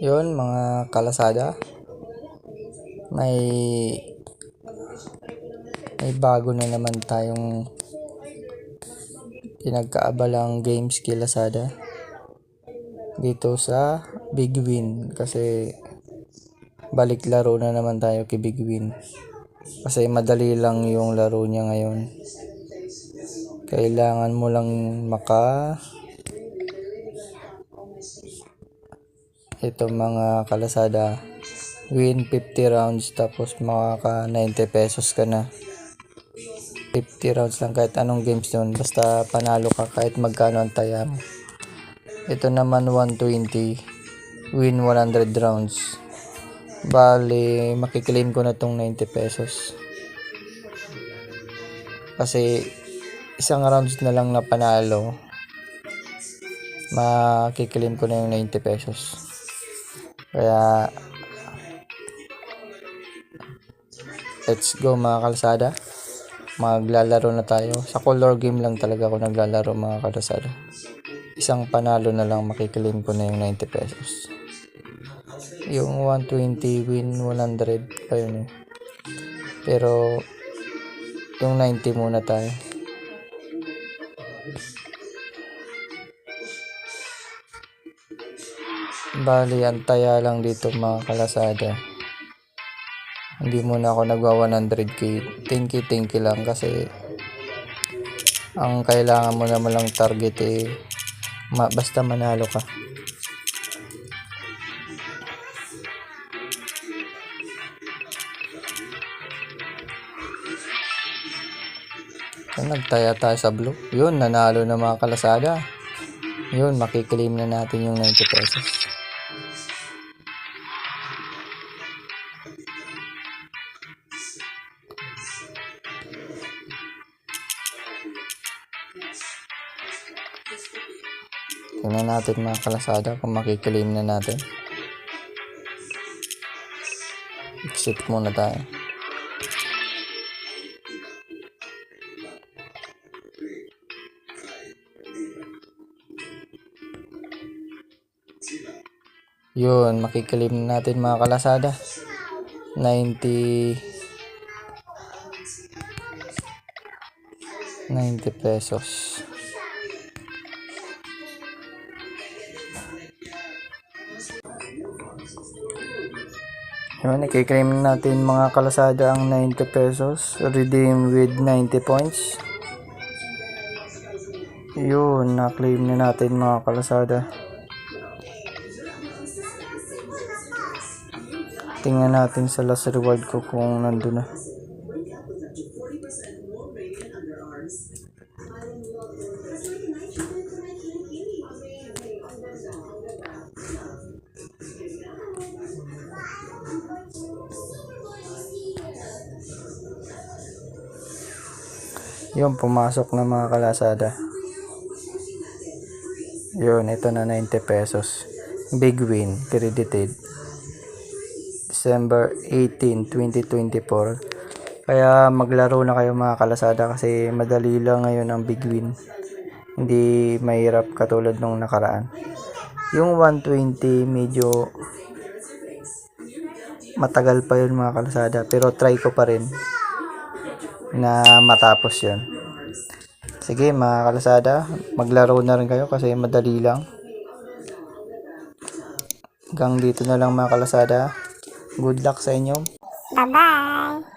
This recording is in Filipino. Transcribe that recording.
Yun mga kalasada, may bago na naman tayong pinagkaabalang games kay Lazada dito sa Big Win, kasi balik laro na naman tayo kay Big Win kasi madali lang yung laro niya ngayon. Kailangan mo lang ito mga kalasada, win 50 rounds tapos makaka 90 pesos ka na. 50 rounds lang, kahit anong games nun, basta panalo ka kahit magkano ang taya mo. Ito naman 120, win 100 rounds. Bali makiklaim ko na tong 90 pesos kasi isang rounds na lang na panalo, makiklaim ko na yung 90 pesos. Kaya let's go mga kalasada, maglalaro na tayo. Sa color game lang talaga ako naglalaro mga kalasada. Isang panalo na lang makiklaim ko na yung 90 pesos. Yung 120 win 100 pa yun eh. Pero yung 90 muna tayo. Bali antaya lang dito mga kalasada. Hindi muna ako nagwa 100k. 10k lang kasi ang kailangan mo naman lang target eh basta manalo ka. Nagtaya tayo sa blue. Yun, nanalo na mga kalasada. Yun, makiklaim na natin yung 90 pesos. Tingnan natin mga kalasada kung makiklaim na natin. Exit muna tayo. Yun, makiklaim na natin mga kalasada. 90 pesos. Yun, i-claim natin mga kalasada ang 90 pesos. Redeem with 90 points. Yun, na-claim na natin mga kalasada. Tingnan natin sa last reward ko kung nandun na. Yun, pumasok na mga kalasada. Yun, ito na 90 pesos. Big win, credited. December 18, 2024. Kaya maglaro na kayo mga kalasada kasi madali lang ngayon ang big win. Hindi mahirap katulad nung nakaraan. Yung 120 medyo matagal pa yun mga kalasada, pero try ko pa rin na matapos yun. Sige mga kalasada, maglaro na rin kayo kasi madali lang. Hanggang dito na lang mga kalasada. Good luck sa inyo. Bye-bye!